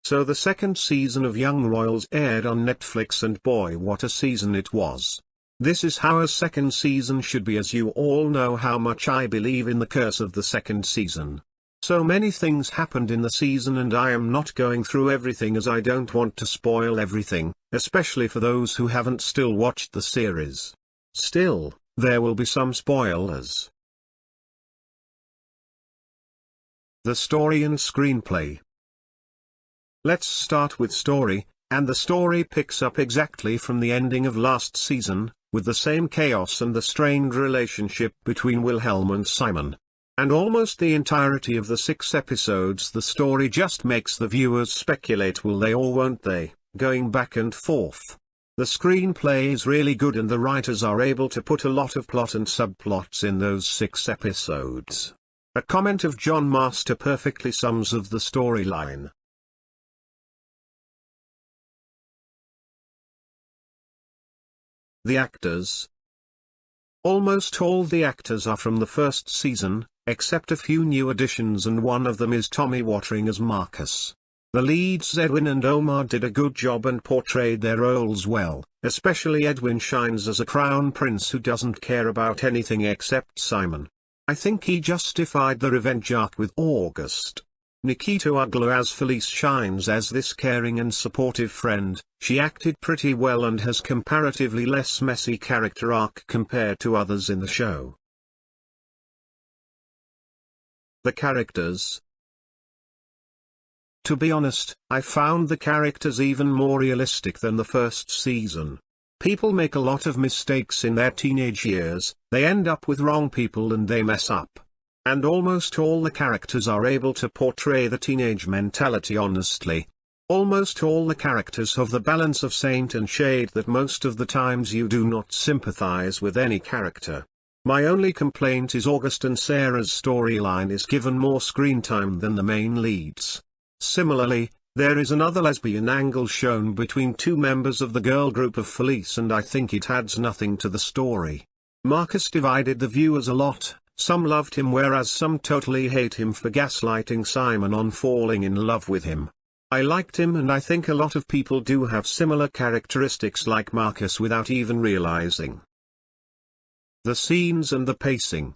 So the second season of Young Royals aired on Netflix, and boy, what a season it was. This is how a second season should be, as you all know how much I believe in the curse of the second season. So many things happened in the season, and I am not going through everything as I don't want to spoil everything, especially for those who haven't still watched the series. Still, there will be some spoilers. The story and screenplay. Let's start with story, and the story picks up exactly from the ending of last season, with the same chaos and the strained relationship between Wilhelm and Simon. And almost the entirety of the 6 episodes the story just makes the viewers speculate, will they or won't they, going back and forth. The screenplay is really good, and the writers are able to put a lot of plot and subplots in those 6 episodes. A comment of John Master perfectly sums up the storyline. The actors. Almost all the actors are from the first season, except a few new additions, and one of them is Tommy Watering as Marcus. The leads Edwin and Omar did a good job and portrayed their roles well, especially Edwin shines as a crown prince who doesn't care about anything except Simon. I think he justified the revenge arc with August. Nikita Uglu as Felice shines as this caring and supportive friend. She acted pretty well and has comparatively less messy character arc compared to others in the show. The characters. To be honest, I found the characters even more realistic than the first season. People make a lot of mistakes in their teenage years, they end up with wrong people and they mess up. And almost all the characters are able to portray the teenage mentality honestly. Almost all the characters have the balance of saint and shade that most of the times you do not sympathize with any character. My only complaint is August and Sarah's storyline is given more screen time than the main leads. Similarly, there is another lesbian angle shown between 2 members of the girl group of Felice, and I think it adds nothing to the story. Marcus divided the viewers a lot. Some loved him whereas some totally hate him for gaslighting Simon on falling in love with him. I liked him, and I think a lot of people do have similar characteristics like Marcus without even realizing. The scenes and the pacing.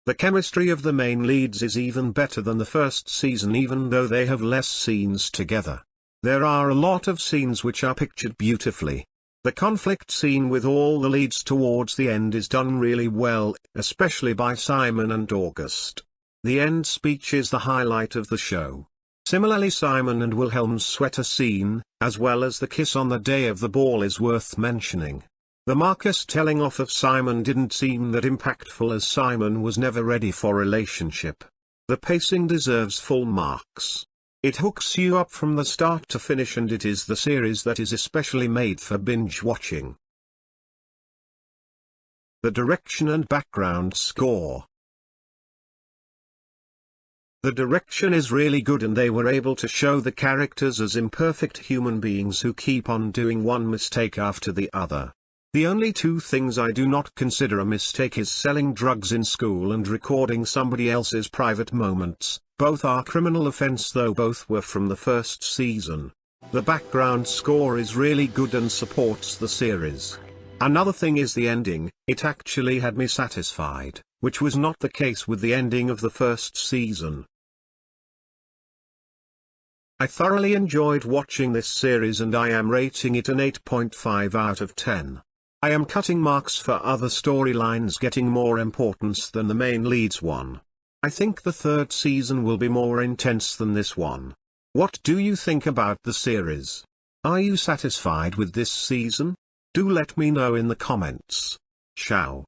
The chemistry of the main leads is even better than the first season, even though they have less scenes together. There are a lot of scenes which are pictured beautifully. The conflict scene with all the leads towards the end is done really well, especially by Simon and August. The end speech is the highlight of the show. Similarly, Simon and Wilhelm's sweater scene, as well as the kiss on the day of the ball, is worth mentioning. The Marcus telling off of Simon didn't seem that impactful, as Simon was never ready for relationship. The pacing deserves full marks. It hooks you up from the start to finish, and it is the series that is especially made for binge watching. The direction and background score. The direction is really good, and they were able to show the characters as imperfect human beings who keep on doing one mistake after the other. The only 2 things I do not consider a mistake is selling drugs in school and recording somebody else's private moments. Both are criminal offense, though both were from the first season. The background score is really good and supports the series. Another thing is the ending. It actually had me satisfied, which was not the case with the ending of the first season. I thoroughly enjoyed watching this series, and I am rating it an 8.5 out of 10. I am cutting marks for other storylines getting more importance than the main leads one. I think the 3rd season will be more intense than this one. What do you think about the series? Are you satisfied with this season? Do let me know in the comments. Ciao.